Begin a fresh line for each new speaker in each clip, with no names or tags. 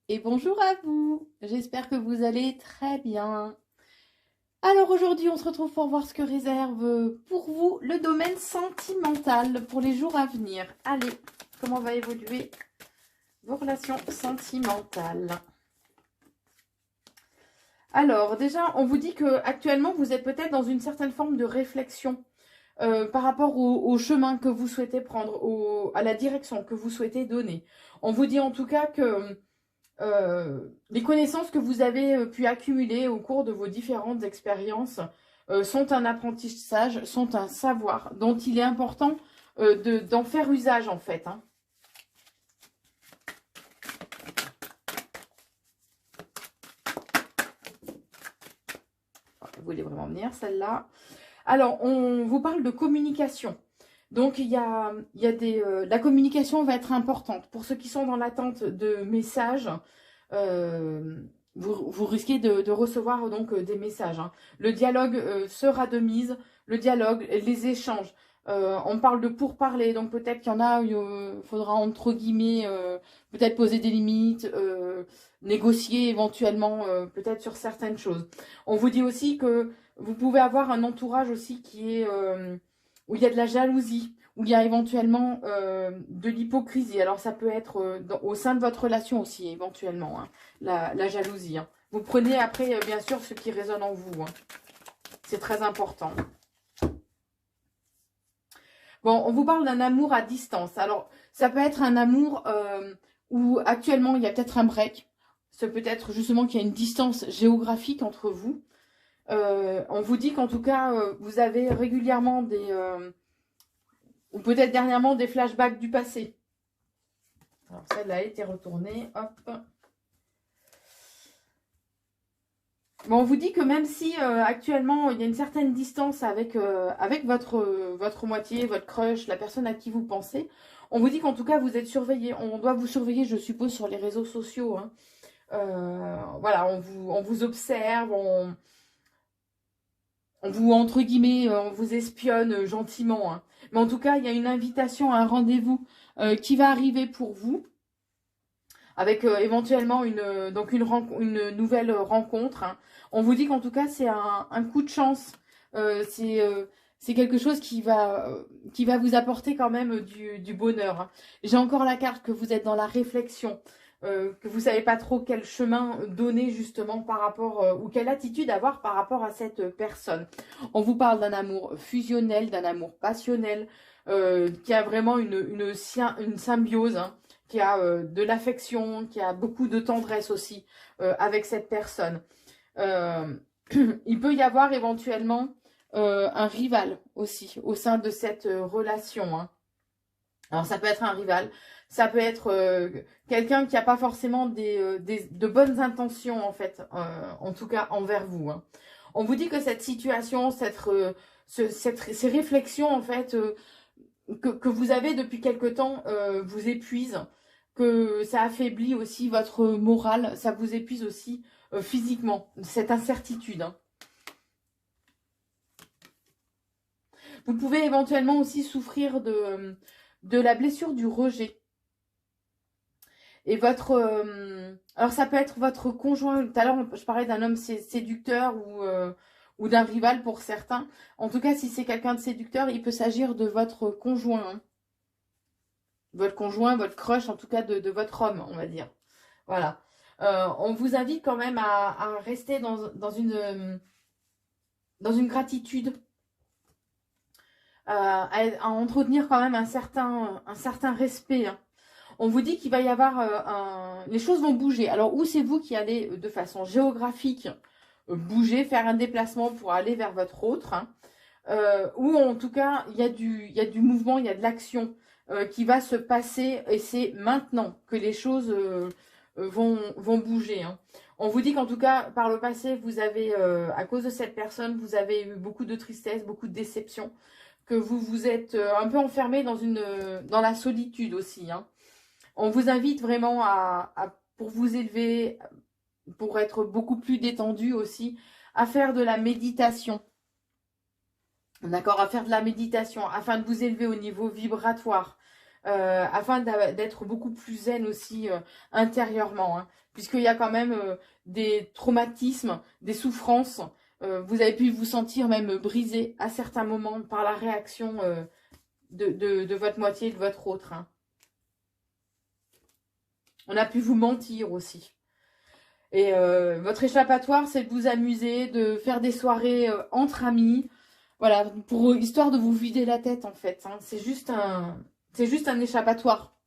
Et bonjour à vous, j'espère que vous allez très bien. Alors aujourd'hui, on se retrouve pour voir ce que réserve pour vous le domaine sentimental pour les jours à venir. Allez, comment va évoluer vos relations sentimentales? Alors déjà, on vous dit que actuellement, vous êtes peut-être dans une certaine forme de réflexion par rapport au chemin que vous souhaitez prendre, à la direction que vous souhaitez donner. On vous dit en tout cas que les connaissances que vous avez pu accumuler au cours de vos différentes expériences sont un apprentissage, sont un savoir dont il est important d'en faire usage en fait, hein. Vous voulez vraiment venir celle-là? Alors, on vous parle de communication. Donc, la communication va être importante. Pour ceux qui sont dans l'attente de messages, euh, vous risquez de recevoir donc des messages, hein. Le dialogue sera de mise, le dialogue, les échanges. On parle de pourparler, donc peut-être qu'il y en a, il faudra entre guillemets peut-être poser des limites, négocier éventuellement peut-être sur certaines choses. On vous dit aussi que vous pouvez avoir un entourage aussi qui est où il y a de la jalousie, où il y a éventuellement de l'hypocrisie. Alors ça peut être au sein de votre relation aussi éventuellement, hein, la jalousie, hein. Vous prenez après bien sûr ce qui résonne en vous, hein. C'est très important. Bon, on vous parle d'un amour à distance. Alors ça peut être un amour où actuellement il y a peut-être un break. Ça peut être justement qu'il y a une distance géographique entre vous. On vous dit qu'en tout cas, vous avez régulièrement ou peut-être dernièrement des flashbacks du passé. Alors celle-là a été retournée, hop. Bon, on vous dit que même si actuellement il y a une certaine distance avec votre moitié, votre crush, la personne à qui vous pensez, on vous dit qu'en tout cas vous êtes surveillé. On doit vous surveiller, je suppose, sur les réseaux sociaux, hein. Voilà, on vous observe, on vous, entre guillemets, on vous espionne gentiment, hein. Mais en tout cas, il y a une invitation à un rendez-vous qui va arriver pour vous, avec éventuellement une nouvelle rencontre, hein. On vous dit qu'en tout cas, c'est un coup de chance. C'est quelque chose qui va vous apporter quand même du bonheur, hein. J'ai encore la carte que vous êtes dans la réflexion, que vous savez pas trop quel chemin donner justement par rapport ou quelle attitude avoir par rapport à cette personne. On vous parle d'un amour fusionnel, d'un amour passionnel, qui a vraiment une symbiose, hein, qui a de l'affection, qui a beaucoup de tendresse aussi avec cette personne. Euh, il peut y avoir éventuellement un rival aussi au sein de cette relation, hein. Alors ça peut être un rival, ça peut être quelqu'un qui n'a pas forcément de bonnes intentions en fait, en tout cas envers vous, hein. On vous dit que cette situation, ces réflexions en fait que vous avez depuis quelque temps vous épuisent, que ça affaiblit aussi votre morale, ça vous épuise aussi physiquement, cette incertitude, hein. Vous pouvez éventuellement aussi souffrir de la blessure du rejet. Et alors ça peut être votre conjoint. Tout à l'heure, je parlais d'un homme séducteur ou d'un rival pour certains. En tout cas, si c'est quelqu'un de séducteur, il peut s'agir de votre conjoint, hein. Votre conjoint, votre crush, en tout cas de votre homme, on va dire. Voilà. On vous invite quand même à rester dans une gratitude, à entretenir quand même un certain respect, hein. On vous dit qu'il va y avoir les choses vont bouger. Alors, ou c'est vous qui allez de façon géographique bouger, faire un déplacement pour aller vers votre autre, hein. Ou en tout cas, il y a du mouvement, il y a de l'action qui va se passer et c'est maintenant que les choses vont bouger, hein. On vous dit qu'en tout cas, par le passé, vous avez, à cause de cette personne, vous avez eu beaucoup de tristesse, beaucoup de déception, que vous vous êtes un peu enfermé dans la solitude aussi, hein. On vous invite vraiment pour vous élever, pour être beaucoup plus détendu aussi, à faire de la méditation. D'accord, à faire de la méditation afin de vous élever au niveau vibratoire, afin d'être beaucoup plus zen aussi intérieurement, hein, puisqu'il y a quand même des traumatismes, des souffrances. Vous avez pu vous sentir même brisé à certains moments par la réaction de votre moitié et de votre autre. Hein. On a pu vous mentir aussi. Et votre échappatoire, c'est de vous amuser, de faire des soirées entre amis. Voilà, histoire de vous vider la tête en fait. Hein. C'est juste un échappatoire.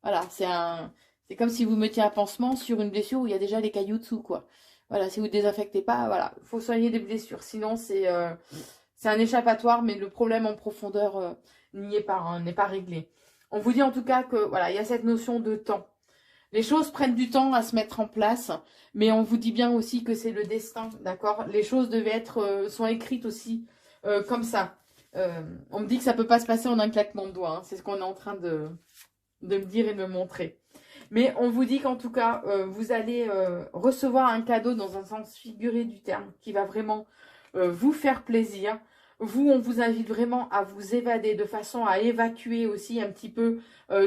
Voilà, c'est comme si vous mettiez un pansement sur une blessure où il y a déjà les cailloux dessous, quoi. Voilà, si vous ne désinfectez pas, voilà, il faut soigner des blessures. Sinon, c'est un échappatoire, mais le problème en profondeur n'y est pas, hein, n'est pas réglé. On vous dit en tout cas que voilà, il y a cette notion de temps. Les choses prennent du temps à se mettre en place, mais on vous dit bien aussi que c'est le destin, d'accord? Les choses sont écrites aussi comme ça. On me dit que ça peut pas se passer en un claquement de doigts. Hein. C'est ce qu'on est en train de me dire et de me montrer. Mais on vous dit qu'en tout cas, vous allez recevoir un cadeau dans un sens figuré du terme qui va vraiment vous faire plaisir. Vous, on vous invite vraiment à vous évader de façon à évacuer aussi un petit peu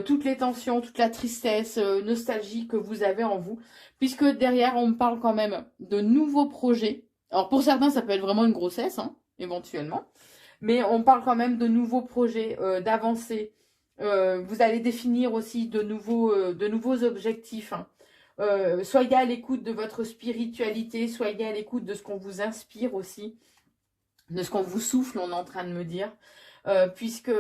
toutes les tensions, toute la tristesse, nostalgie que vous avez en vous. Puisque derrière, on me parle quand même de nouveaux projets. Alors pour certains, ça peut être vraiment une grossesse, hein, éventuellement. Mais on parle quand même de nouveaux projets, d'avancées. Vous allez définir aussi de nouveaux objectifs. Hein. Soyez à l'écoute de votre spiritualité, soyez à l'écoute de ce qu'on vous inspire aussi, de ce qu'on vous souffle, on est en train de me dire. Puisque...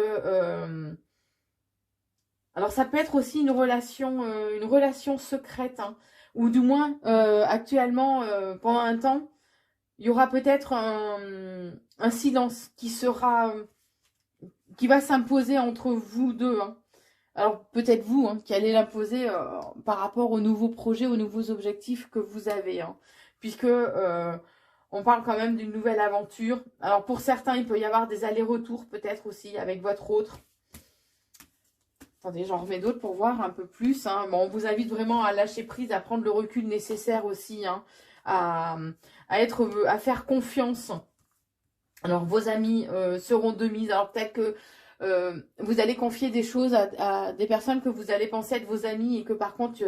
alors ça peut être aussi une relation secrète, hein, ou du moins actuellement, pendant un temps, il y aura peut-être un silence qui va s'imposer entre vous deux. Hein. Alors peut-être vous hein, qui allez l'imposer par rapport aux nouveaux projets, aux nouveaux objectifs que vous avez. Hein, puisque on parle quand même d'une nouvelle aventure. Alors pour certains, il peut y avoir des allers-retours peut-être aussi avec votre autre. Attendez, j'en remets d'autres pour voir un peu plus. Hein. Bon, on vous invite vraiment à lâcher prise, à prendre le recul nécessaire aussi, hein, à faire confiance. Alors, vos amis seront de mise. Alors, peut-être que vous allez confier des choses à des personnes que vous allez penser être vos amis et que par contre,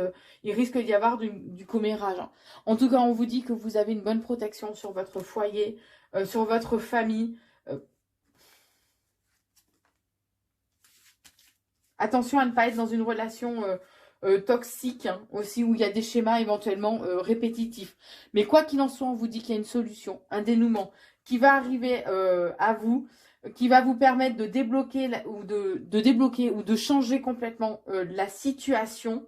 il risque d'y avoir du commérage. Hein. En tout cas, on vous dit que vous avez une bonne protection sur votre foyer, sur votre famille. Attention à ne pas être dans une relation toxique hein, aussi où il y a des schémas éventuellement répétitifs. Mais quoi qu'il en soit, on vous dit qu'il y a une solution, un dénouement qui va arriver à vous, qui va vous permettre de débloquer débloquer ou de changer complètement la situation.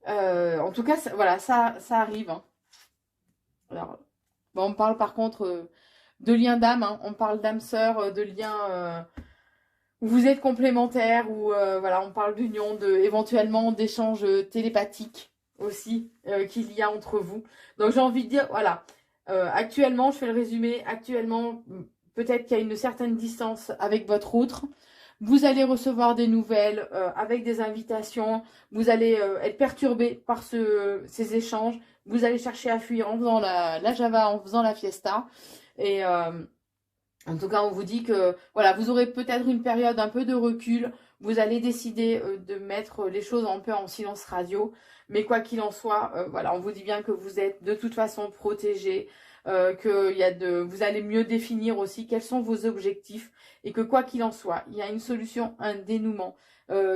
En tout cas, voilà, ça arrive. Hein. Alors, bon, on parle par contre de lien d'âme, hein, on parle d'âme sœur, de lien où vous êtes complémentaires, ou voilà, on parle d'union, éventuellement d'échanges télépathiques aussi qu'il y a entre vous. Donc j'ai envie de dire, voilà, actuellement, je fais le résumé, actuellement, peut-être qu'il y a une certaine distance avec votre autre. Vous allez recevoir des nouvelles avec des invitations. Vous allez être perturbé par ces échanges. Vous allez chercher à fuir en faisant la Java, en faisant la fiesta. Et en tout cas, on vous dit que voilà, vous aurez peut-être une période un peu de recul. Vous allez décider de mettre les choses un peu en silence radio. Mais quoi qu'il en soit, voilà, on vous dit bien que vous êtes de toute façon protégé. Vous allez mieux définir aussi quels sont vos objectifs et que quoi qu'il en soit, il y a une solution, un dénouement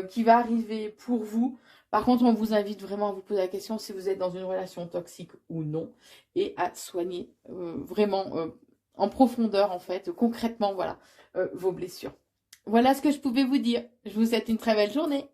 qui va arriver pour vous. Par contre, on vous invite vraiment à vous poser la question si vous êtes dans une relation toxique ou non et à soigner vraiment en profondeur en fait, concrètement, voilà, vos blessures. Voilà ce que je pouvais vous dire. Je vous souhaite une très belle journée.